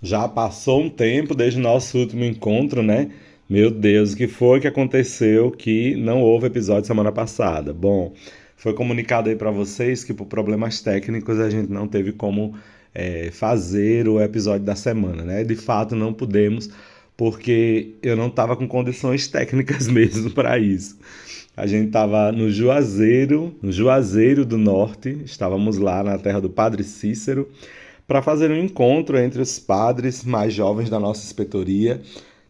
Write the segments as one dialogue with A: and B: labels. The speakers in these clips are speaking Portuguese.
A: Já passou um tempo desde o nosso último encontro, né? Meu Deus, o que foi que aconteceu que não houve episódio semana passada? Bom, foi comunicado aí para vocês que por problemas técnicos a gente não teve como fazer o episódio da semana, né? De fato, não pudemos, porque eu não estava com condições técnicas mesmo para isso. A gente estava no Juazeiro do Norte, estávamos lá na terra do Padre Cícero, para fazer um encontro entre os padres mais jovens da nossa inspetoria,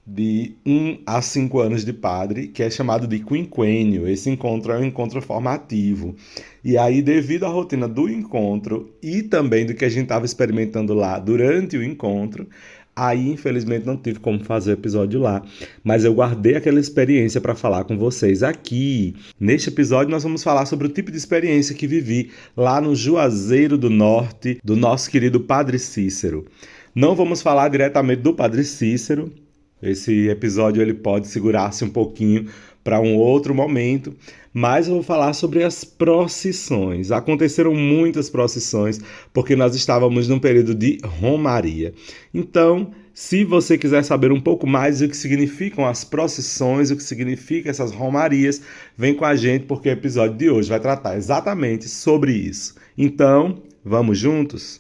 A: de 1 a 5 anos de padre, que é chamado de quinquênio. Esse encontro é um encontro formativo. E aí, devido à rotina do encontro e também do que a gente estava experimentando lá durante o encontro, aí, infelizmente, não tive como fazer o episódio lá, mas eu guardei aquela experiência para falar com vocês aqui. Neste episódio, nós vamos falar sobre o tipo de experiência que vivi lá no Juazeiro do Norte, do nosso querido Padre Cícero. Não vamos falar diretamente do Padre Cícero. Esse episódio ele pode segurar-se um pouquinho para um outro momento, mas eu vou falar sobre as procissões. Aconteceram muitas procissões porque nós estávamos num período de romaria. Então, se você quiser saber um pouco mais do que significam as procissões, o que significam essas romarias, vem com a gente porque o episódio de hoje vai tratar exatamente sobre isso. Então, vamos juntos?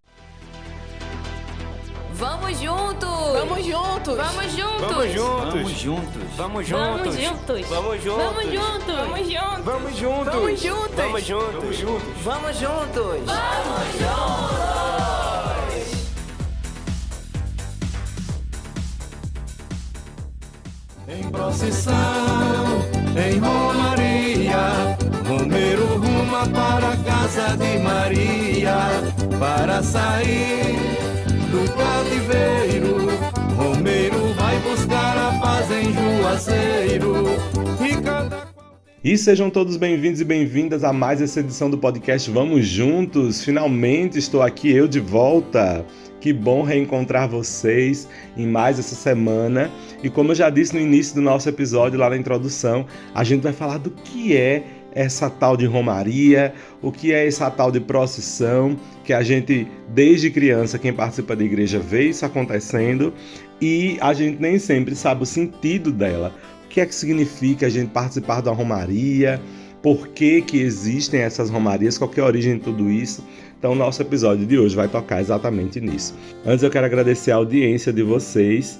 B: Vamos juntos!
C: Vamos juntos!
B: Vamos juntos!
C: Vamos juntos!
D: Vamos juntos.
C: Vamos
B: Vamos
C: juntos!
B: juntos!
C: Vamos juntos!
B: Vamos juntos!
C: Vamos juntos!
D: Vamos juntos.
C: Vamos juntos!
D: Vamos juntos.
C: Vamos juntos!
E: Em procissão, em romaria, Romeiro ruma para a casa de Maria, para sair do cativeiro. Romeiro vai buscar a paz em Juazeiro.
A: E sejam todos bem-vindos e bem-vindas a mais essa edição do podcast Vamos Juntos. Finalmente estou aqui, eu de volta. Que bom reencontrar vocês em mais essa semana. E como eu já disse no início do nosso episódio, lá na introdução, a gente vai falar do que é essa tal de romaria, o que é essa tal de procissão, que a gente, desde criança, quem participa da igreja vê isso acontecendo, e a gente nem sempre sabe o sentido dela. O que é que significa a gente participar da romaria? Por que existem essas romarias? Qual que é a origem de tudo isso? Então, o nosso episódio de hoje vai tocar exatamente nisso. Antes, eu quero agradecer a audiência de vocês,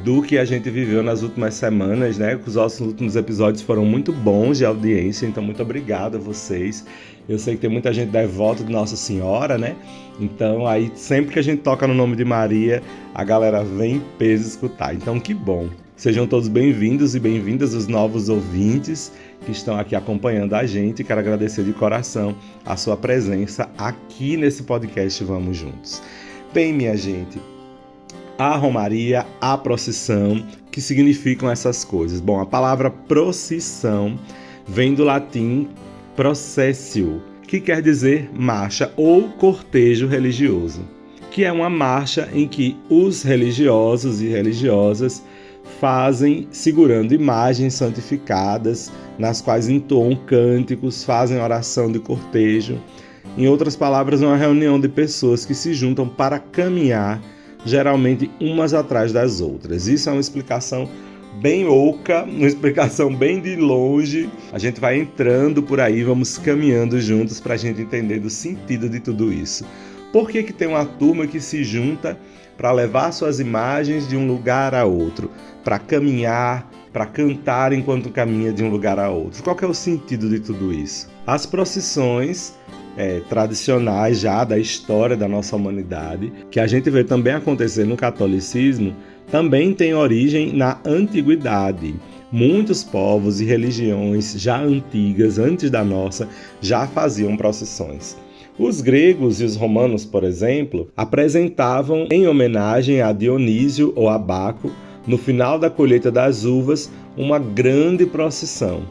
A: do que a gente viveu nas últimas semanas, né? Os nossos últimos episódios foram muito bons de audiência, então muito obrigado a vocês. Eu sei que tem muita gente devota de Nossa Senhora, né? Então, aí, sempre que a gente toca no nome de Maria, a galera vem em peso escutar. Então, que bom! Sejam todos bem-vindos e bem-vindas os novos ouvintes que estão aqui acompanhando a gente. Quero agradecer de coração a sua presença aqui nesse podcast Vamos Juntos. Bem, minha gente, a romaria, a procissão, que significam essas coisas? Bom, a palavra procissão vem do latim processio, que quer dizer marcha ou cortejo religioso, que é uma marcha em que os religiosos e religiosas fazem segurando imagens santificadas, nas quais entoam cânticos, fazem oração de cortejo. Em outras palavras, uma reunião de pessoas que se juntam para caminhar, geralmente umas atrás das outras. Isso é uma explicação bem oca, uma explicação bem de longe. A gente vai entrando por aí, vamos caminhando juntos para a gente entender do sentido de tudo isso. Por que tem uma turma que se junta para levar suas imagens de um lugar a outro, para caminhar, para cantar enquanto caminha de um lugar a outro? Qual que é o sentido de tudo isso? As procissões tradicionais já da história da nossa humanidade, que a gente vê também acontecer no catolicismo, também tem origem na antiguidade. Muitos povos e religiões já antigas, antes da nossa, já faziam procissões. Os gregos e os romanos, por exemplo, apresentavam em homenagem a Dionísio ou a Baco, no final da colheita das uvas, uma grande procissão.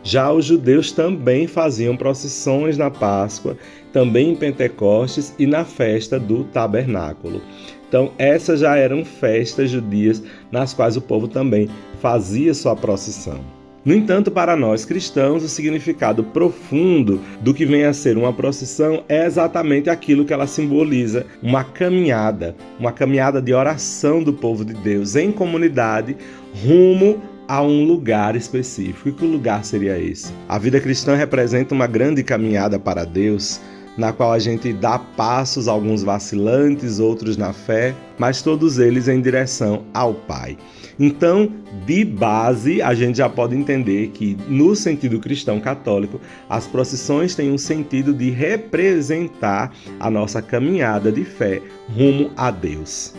A: Já os judeus também faziam procissões na Páscoa, também em Pentecostes e na festa do Tabernáculo. Então, essas já eram festas judias nas quais o povo também fazia sua procissão. No entanto, para nós cristãos, o significado profundo do que vem a ser uma procissão é exatamente aquilo que ela simboliza, uma caminhada de oração do povo de Deus em comunidade rumo a um lugar específico. E que lugar seria esse? A vida cristã representa uma grande caminhada para Deus, na qual a gente dá passos, alguns vacilantes, outros na fé, mas todos eles em direção ao Pai. Então, de base, a gente já pode entender que, no sentido cristão católico, as procissões têm um sentido de representar a nossa caminhada de fé rumo a Deus.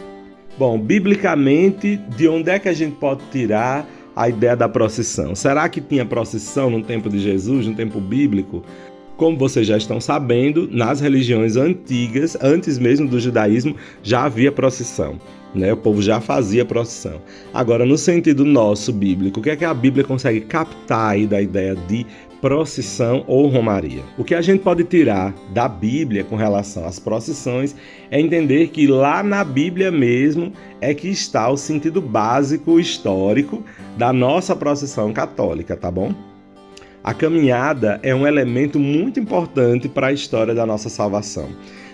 A: Bom, biblicamente, de onde é que a gente pode tirar a ideia da procissão? Será que tinha procissão no tempo de Jesus, no tempo bíblico? Como vocês já estão sabendo, nas religiões antigas, antes mesmo do judaísmo, já havia procissão, né? O povo já fazia procissão. Agora, no sentido nosso bíblico, o que é que a Bíblia consegue captar aí da ideia de procissão ou romaria? O que a gente pode tirar da Bíblia com relação às procissões é entender que lá na Bíblia mesmo é que está o sentido básico histórico da nossa procissão católica, tá bom? A caminhada é um elemento muito importante para a história da nossa salvação.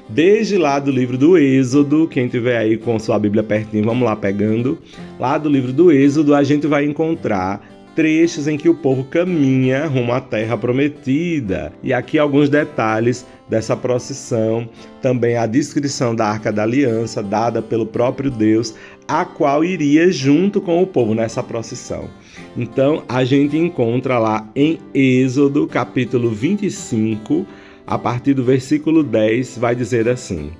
A: Desde lá do livro do Êxodo, quem tiver aí com sua Bíblia pertinho, vamos lá pegando. Lá do livro do Êxodo, a gente vai encontrar trechos em que o povo caminha rumo à terra prometida. E aqui alguns detalhes dessa procissão, também a descrição da Arca da Aliança, dada pelo próprio Deus, a qual iria junto com o povo nessa procissão. Então, a gente encontra lá em Êxodo, capítulo 25, a partir do versículo 10, vai dizer assim: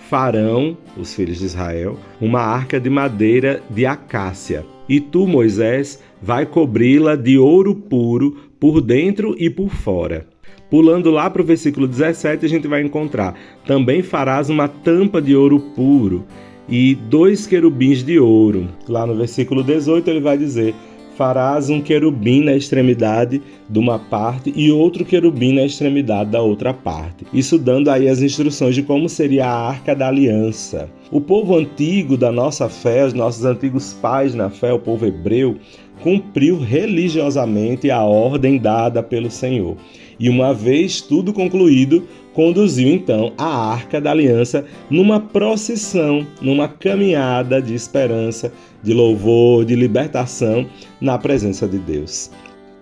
A: farão, os filhos de Israel, uma arca de madeira de acácia, e tu, Moisés, vai cobri-la de ouro puro por dentro e por fora. Pulando lá para o versículo 17, a gente vai encontrar: também farás uma tampa de ouro puro e 2 querubins de ouro. Lá no versículo 18 ele vai dizer: farás um querubim na extremidade de uma parte e outro querubim na extremidade da outra parte. Isso dando aí as instruções de como seria a Arca da Aliança. O povo antigo da nossa fé, os nossos antigos pais na fé, o povo hebreu, cumpriu religiosamente a ordem dada pelo Senhor. E uma vez tudo concluído, conduziu então a Arca da Aliança numa procissão, numa caminhada de esperança, de louvor, de libertação na presença de Deus.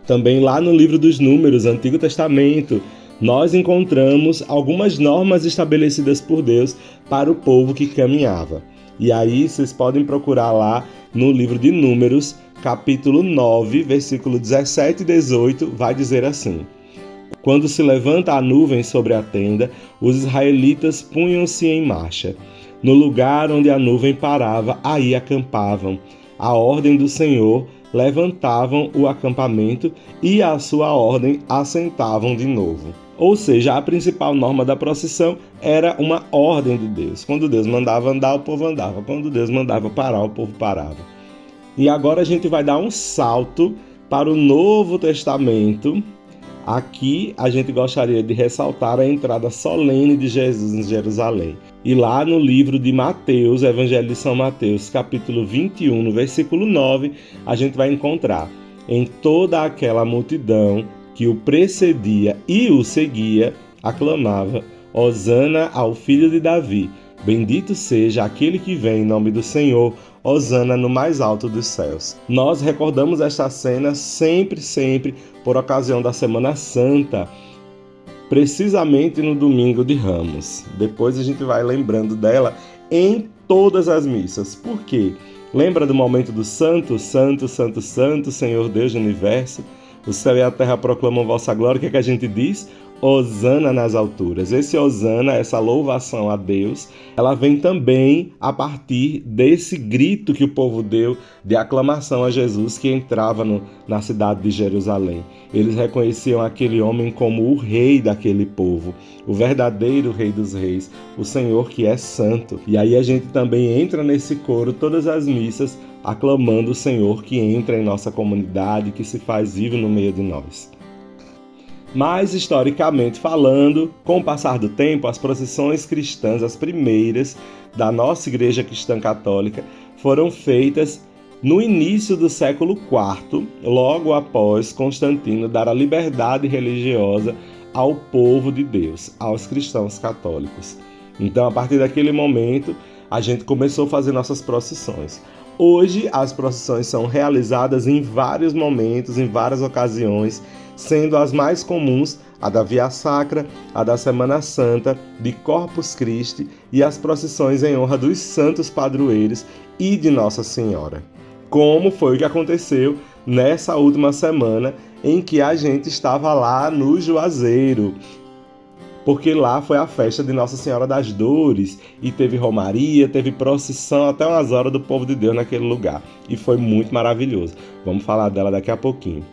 A: Também lá no livro dos Números, Antigo Testamento, nós encontramos algumas normas estabelecidas por Deus para o povo que caminhava. E aí vocês podem procurar lá no livro de Números, capítulo 9, versículo 17 e 18, vai dizer assim: quando se levanta a nuvem sobre a tenda, os israelitas punham-se em marcha. No lugar onde a nuvem parava, aí acampavam. À ordem do Senhor, levantavam o acampamento e à sua ordem assentavam de novo. Ou seja, a principal norma da procissão era uma ordem de Deus. Quando Deus mandava andar, o povo andava. Quando Deus mandava parar, o povo parava. E agora a gente vai dar um salto para o Novo Testamento. Aqui a gente gostaria de ressaltar a entrada solene de Jesus em Jerusalém. E lá no livro de Mateus, Evangelho de São Mateus, capítulo 21, no versículo 9, a gente vai encontrar: em toda aquela multidão que o precedia e o seguia, aclamava: Hosana ao filho de Davi, bendito seja aquele que vem em nome do Senhor, Hosana no mais alto dos céus. Nós recordamos esta cena sempre, por ocasião da Semana Santa, precisamente no domingo de Ramos. Depois a gente vai lembrando dela em todas as missas. Por quê? Lembra do momento do Santo, Santo, Santo, Santo, Senhor Deus do Universo? O céu e a terra proclamam vossa glória. O que é que a gente diz? Hosana nas alturas. Esse Hosana, essa louvação a Deus, ela vem também a partir desse grito que o povo deu de aclamação a Jesus que entrava na cidade de Jerusalém. Eles reconheciam aquele homem como o rei daquele povo, o verdadeiro rei dos reis, o Senhor que é santo. E aí a gente também entra nesse coro todas as missas aclamando o Senhor que entra em nossa comunidade, que se faz vivo no meio de nós. Mas, historicamente falando, com o passar do tempo, as procissões cristãs, as primeiras da nossa Igreja Cristã Católica, foram feitas no início do século IV, logo após Constantino dar a liberdade religiosa ao povo de Deus, aos cristãos católicos. Então, a partir daquele momento, a gente começou a fazer nossas procissões. Hoje, as procissões são realizadas em vários momentos, em várias ocasiões, sendo as mais comuns a da Via Sacra, a da Semana Santa, de Corpus Christi e as procissões em honra dos santos padroeiros e de Nossa Senhora. Como foi o que aconteceu nessa última semana em que a gente estava lá no Juazeiro, porque lá foi a festa de Nossa Senhora das Dores e teve romaria, teve procissão até umas horas do povo de Deus naquele lugar e foi muito maravilhoso. Vamos falar dela daqui a pouquinho.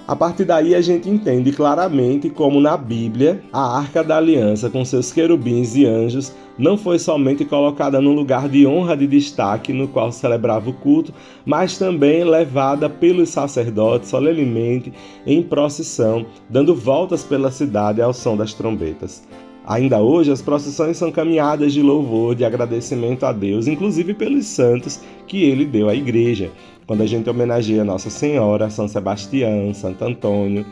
A: A partir daí a gente entende claramente como na Bíblia a Arca da Aliança com seus querubins e anjos não foi somente colocada num lugar de honra de destaque no qual celebrava o culto, mas também levada pelos sacerdotes solenemente em procissão, dando voltas pela cidade ao som das trombetas. Ainda hoje, as procissões são caminhadas de louvor, de agradecimento a Deus, inclusive pelos santos que ele deu à igreja. Quando a gente homenageia Nossa Senhora, São Sebastião, Santo Antônio.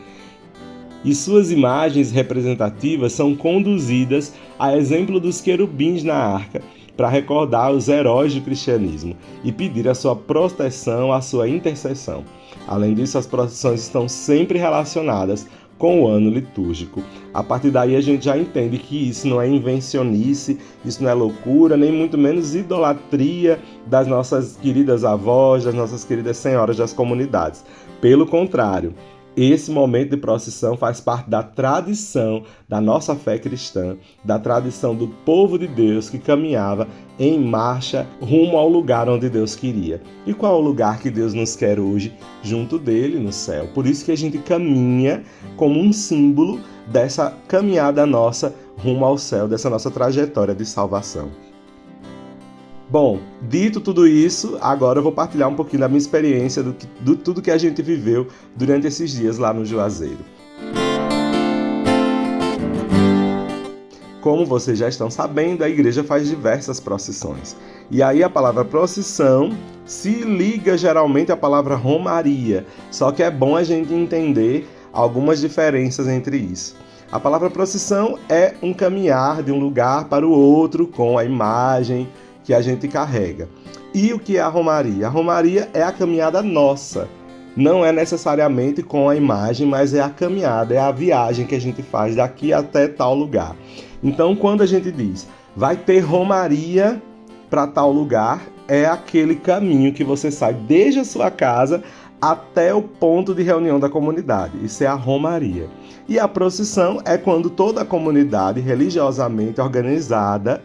A: E suas imagens representativas são conduzidas a exemplo dos querubins na arca, para recordar os heróis do cristianismo e pedir a sua proteção, a sua intercessão. Além disso, as procissões estão sempre relacionadas com o ano litúrgico. A partir daí a gente já entende que isso não é invencionice, isso não é loucura, nem muito menos idolatria das nossas queridas avós, das nossas queridas senhoras das comunidades. Pelo contrário, esse momento de procissão faz parte da tradição da nossa fé cristã, da tradição do povo de Deus que caminhava em marcha rumo ao lugar onde Deus queria. E qual é o lugar que Deus nos quer hoje? Junto dele, no céu. Por isso que a gente caminha como um símbolo dessa caminhada nossa rumo ao céu, dessa nossa trajetória de salvação. Bom, dito tudo isso, agora eu vou partilhar um pouquinho da minha experiência do tudo que a gente viveu durante esses dias lá no Juazeiro. Como vocês já estão sabendo, a igreja faz diversas procissões. E aí a palavra procissão se liga geralmente à palavra romaria, só que é bom a gente entender algumas diferenças entre isso. A palavra procissão é um caminhar de um lugar para o outro com a imagem que a gente carrega. E o que é a romaria? A romaria é a caminhada nossa. Não é necessariamente com a imagem, mas é a caminhada, é a viagem que a gente faz daqui até tal lugar. Então, quando a gente diz, vai ter romaria para tal lugar, é aquele caminho que você sai desde a sua casa até o ponto de reunião da comunidade. Isso é a romaria. E a procissão é quando toda a comunidade religiosamente organizada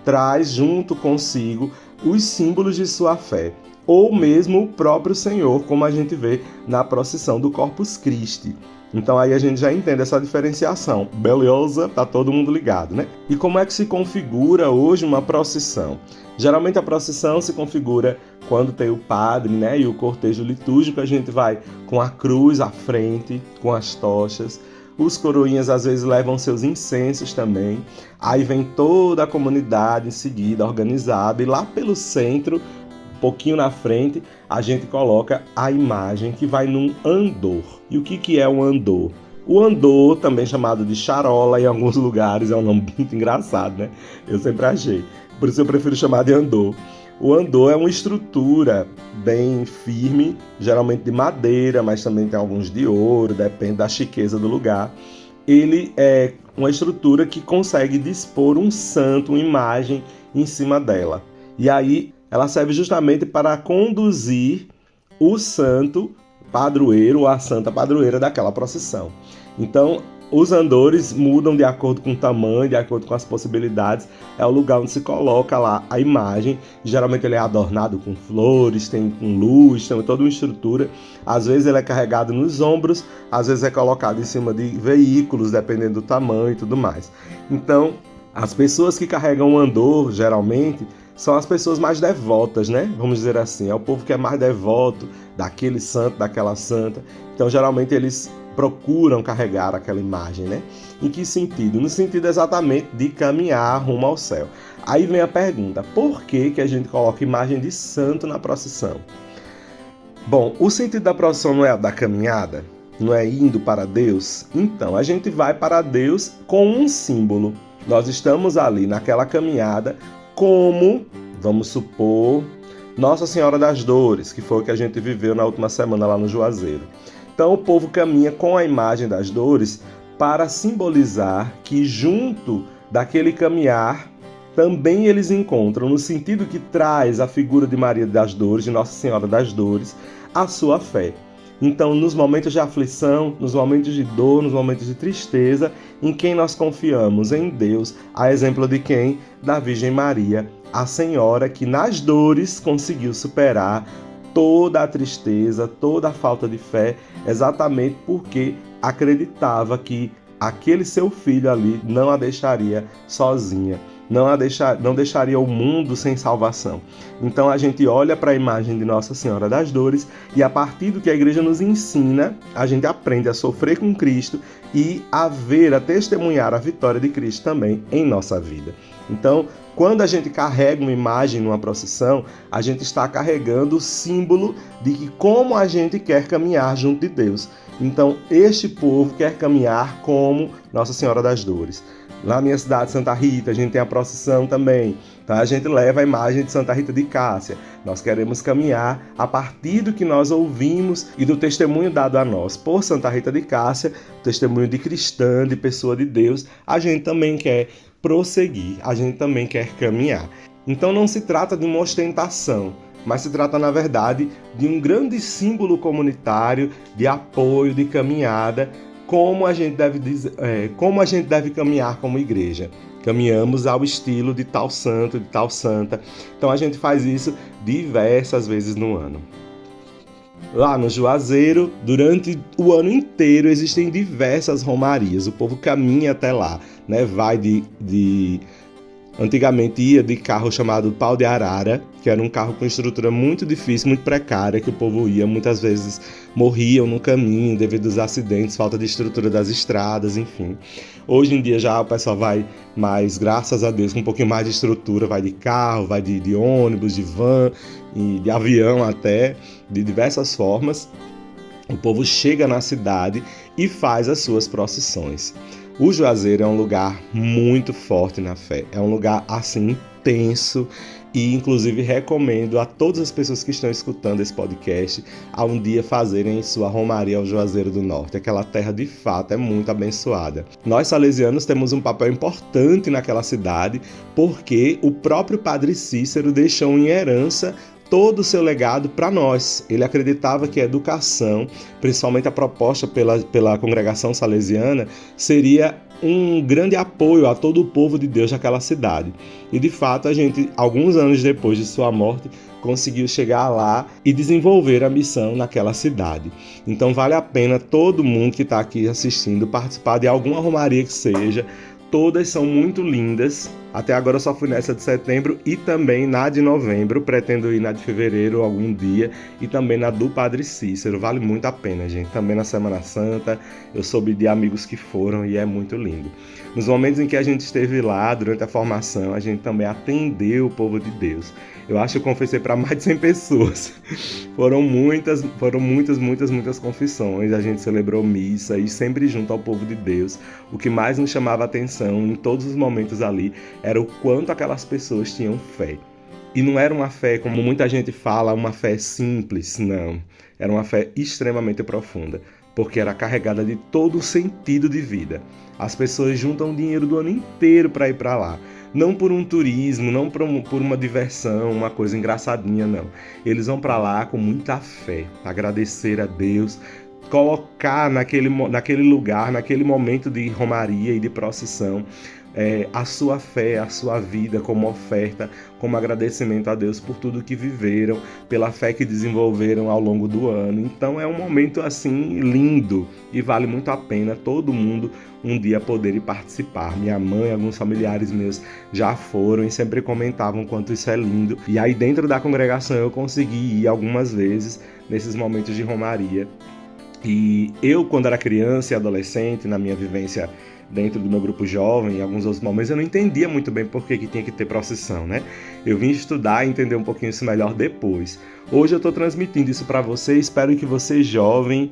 A: traz junto consigo os símbolos de sua fé, ou mesmo o próprio Senhor, como a gente vê na procissão do Corpus Christi. Então aí a gente já entende essa diferenciação. Beleza? Tá todo mundo ligado, né? E como é que se configura hoje uma procissão? Geralmente a procissão se configura quando tem o padre, né, e o cortejo litúrgico. A gente vai com a cruz à frente, com as tochas. Os coroinhas às vezes levam seus incensos também. Aí vem toda a comunidade em seguida, organizada. E lá pelo centro, um pouquinho na frente, a gente coloca a imagem que vai num andor. E o que é um andor? O andor, também chamado de charola em alguns lugares, é um nome muito engraçado, né? Eu sempre achei. Por isso eu prefiro chamar de andor. O andor é uma estrutura bem firme, geralmente de madeira, mas também tem alguns de ouro, depende da chiqueza do lugar. Ele é uma estrutura que consegue dispor um santo, uma imagem em cima dela. E aí ela serve justamente para conduzir o santo padroeiro ou a santa padroeira daquela procissão. Então, os andores mudam de acordo com o tamanho, de acordo com as possibilidades. É o lugar onde se coloca lá a imagem. Geralmente ele é adornado com flores, tem com luz, tem toda uma estrutura. Às vezes ele é carregado nos ombros, às vezes é colocado em cima de veículos, dependendo do tamanho e tudo mais. Então, as pessoas que carregam o andor, geralmente, são as pessoas mais devotas, né? Vamos dizer assim, é o povo que é mais devoto daquele santo, daquela santa. Então, geralmente, eles procuram carregar aquela imagem, né? Em que sentido? No sentido exatamente de caminhar rumo ao céu. Aí vem a pergunta, por que a gente coloca imagem de santo na procissão? Bom, o sentido da procissão não é da caminhada? Não é indo para Deus? Então, a gente vai para Deus com um símbolo. Nós estamos ali naquela caminhada como, vamos supor, Nossa Senhora das Dores, que foi o que a gente viveu na última semana lá no Juazeiro. Então, o povo caminha com a imagem das dores para simbolizar que junto daquele caminhar também eles encontram, no sentido que traz a figura de Maria das Dores, de Nossa Senhora das Dores, a sua fé. Então, nos momentos de aflição, nos momentos de dor, nos momentos de tristeza, em quem nós confiamos? Em Deus, a exemplo de quem? Da Virgem Maria, a Senhora que nas dores conseguiu superar toda a tristeza, toda a falta de fé, exatamente porque acreditava que aquele seu filho ali não a deixaria sozinha. Não deixaria o mundo sem salvação. Então a gente olha para a imagem de Nossa Senhora das Dores e a partir do que a igreja nos ensina, a gente aprende a sofrer com Cristo e a testemunhar a vitória de Cristo também em nossa vida. Então, quando a gente carrega uma imagem numa procissão, a gente está carregando o símbolo de que como a gente quer caminhar junto de Deus. Então, este povo quer caminhar como Nossa Senhora das Dores. Lá na minha cidade, Santa Rita, a gente tem a procissão também. Tá? A gente leva a imagem de Santa Rita de Cássia. Nós queremos caminhar a partir do que nós ouvimos e do testemunho dado a nós por Santa Rita de Cássia, testemunho de cristã, de pessoa de Deus. A gente também quer prosseguir, a gente também quer caminhar. Então não se trata de uma ostentação, mas se trata, na verdade, de um grande símbolo comunitário de apoio, de caminhada, como a gente deve caminhar como igreja. Caminhamos ao estilo de tal santo, de tal santa. Então a gente faz isso diversas vezes no ano. Lá no Juazeiro, durante o ano inteiro, existem diversas romarias. O povo caminha até lá, né? Vai Antigamente ia de carro chamado pau de arara, que era um carro com estrutura muito difícil, muito precária, que o povo ia, muitas vezes morriam no caminho devido aos acidentes, falta de estrutura das estradas, enfim. Hoje em dia já o pessoal vai mais, graças a Deus, com um pouquinho mais de estrutura, vai de carro, vai de ônibus, de van, e de avião até, de diversas formas. O povo chega na cidade e faz as suas procissões. O Juazeiro é um lugar muito forte na fé, é um lugar assim intenso e inclusive recomendo a todas as pessoas que estão escutando esse podcast a um dia fazerem sua romaria ao Juazeiro do Norte. Aquela terra de fato é muito abençoada. Nós salesianos temos um papel importante naquela cidade porque o próprio Padre Cícero deixou em herança todo o seu legado para nós. Ele acreditava que a educação, principalmente a proposta pela congregação salesiana, seria um grande apoio a todo o povo de Deus daquela cidade. E de fato a gente, alguns anos depois de sua morte, conseguiu chegar lá e desenvolver a missão naquela cidade. Então vale a pena todo mundo que está aqui assistindo participar de alguma romaria que seja. Todas são muito lindas. Até agora eu só fui nessa de setembro e também na de novembro. Pretendo ir na de fevereiro algum dia e também na do Padre Cícero. Vale muito a pena, gente. Também na Semana Santa. Eu soube de amigos que foram e é muito lindo. Nos momentos em que a gente esteve lá, durante a formação, a gente também atendeu o povo de Deus. Eu acho que eu confessei para mais de 100 pessoas. Foram muitas confissões. A gente celebrou missa e sempre junto ao povo de Deus. O que mais nos chamava a atenção em todos os momentos ali era o quanto aquelas pessoas tinham fé. E não era uma fé, como muita gente fala, uma fé simples, não. Era uma fé extremamente profunda, porque era carregada de todo o sentido de vida. As pessoas juntam dinheiro do ano inteiro para ir para lá. Não por um turismo, não por uma diversão, uma coisa engraçadinha, não. Eles vão para lá com muita fé, agradecer a Deus, colocar naquele lugar, naquele momento de romaria e de procissão, a sua fé, a sua vida como oferta, como agradecimento a Deus por tudo que viveram, pela fé que desenvolveram ao longo do ano. Então é um momento assim lindo e vale muito a pena todo mundo um dia poder ir participar. Minha mãe, alguns familiares meus já foram e sempre comentavam quanto isso é lindo. E aí dentro da congregação eu consegui ir algumas vezes nesses momentos de romaria. E eu, quando era criança e adolescente, na minha vivência dentro do meu grupo jovem, em alguns outros momentos, eu não entendia muito bem por que tinha que ter procissão, né? Eu vim estudar e entender um pouquinho isso melhor depois. Hoje eu estou transmitindo isso para você, espero que você, jovem,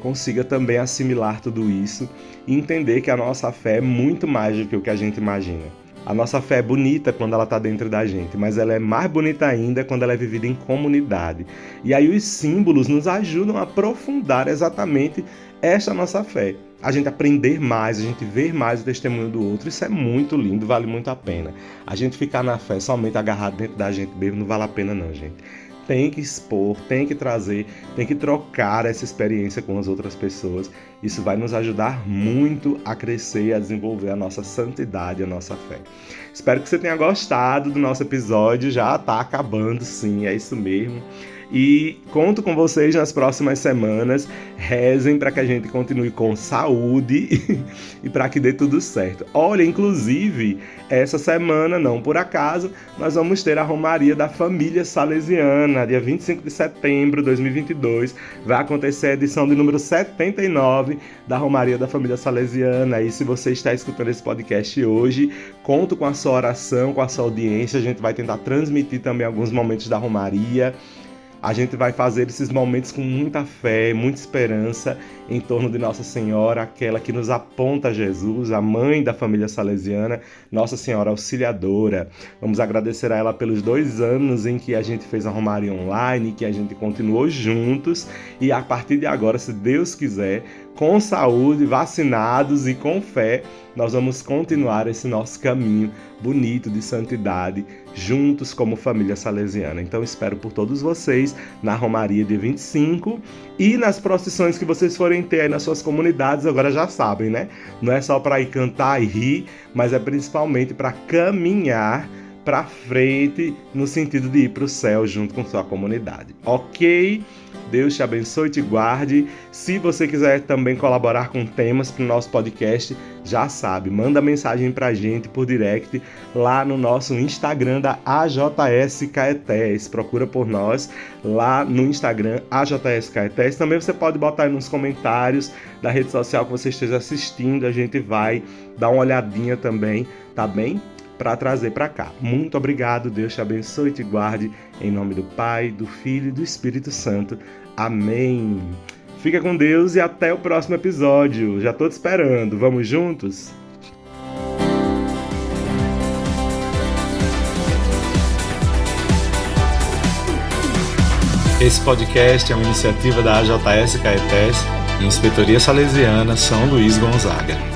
A: consiga também assimilar tudo isso e entender que a nossa fé é muito mais do que o que a gente imagina. A nossa fé é bonita quando ela está dentro da gente, mas ela é mais bonita ainda quando ela é vivida em comunidade. E aí os símbolos nos ajudam a aprofundar exatamente esta nossa fé. A gente aprender mais, a gente ver mais o testemunho do outro, isso é muito lindo, vale muito a pena. A gente ficar na fé somente agarrado dentro da gente mesmo não vale a pena não, gente. Tem que expor, tem que trazer, tem que trocar essa experiência com as outras pessoas. Isso vai nos ajudar muito a crescer e a desenvolver a nossa santidade, a nossa fé. Espero que você tenha gostado do nosso episódio, já está acabando, sim, é isso mesmo. E conto com vocês nas próximas semanas. Rezem para que a gente continue com saúde e para que dê tudo certo. Olha, inclusive, essa semana, não por acaso, nós vamos ter a Romaria da Família Salesiana, dia 25 de setembro de 2022. Vai acontecer a edição de número 79 da Romaria da Família Salesiana. E se você está escutando esse podcast hoje, conto com a sua oração, com a sua audiência. A gente vai tentar transmitir também alguns momentos da Romaria. A gente vai fazer esses momentos com muita fé, muita esperança em torno de Nossa Senhora, aquela que nos aponta a Jesus, a mãe da família salesiana, Nossa Senhora Auxiliadora. Vamos agradecer a ela pelos 2 anos em que a gente fez a Romaria online, que a gente continuou juntos e a partir de agora, se Deus quiser, com saúde, vacinados e com fé, nós vamos continuar esse nosso caminho bonito de santidade, juntos como família salesiana. Então espero por todos vocês na Romaria de 25 e nas procissões que vocês forem ter aí nas suas comunidades, agora já sabem, né? Não é só para ir cantar e rir, mas é principalmente para caminhar para frente no sentido de ir para o céu junto com sua comunidade. Ok? Deus te abençoe e te guarde. Se você quiser também colaborar com temas para o nosso podcast, já sabe, manda mensagem para a gente por direct lá no nosso Instagram da AJS Caetés. Procura por nós lá no Instagram AJS Caetés. Também você pode botar aí nos comentários da rede social que você esteja assistindo. A gente vai dar uma olhadinha também, tá bem? Para trazer para cá. Muito obrigado, Deus te abençoe e te guarde, em nome do Pai, do Filho e do Espírito Santo. Amém. Fica com Deus e até o próximo episódio. Já estou te esperando. Vamos juntos? Esse podcast é uma iniciativa da AJS Caetés e Inspetoria Salesiana São Luís Gonzaga.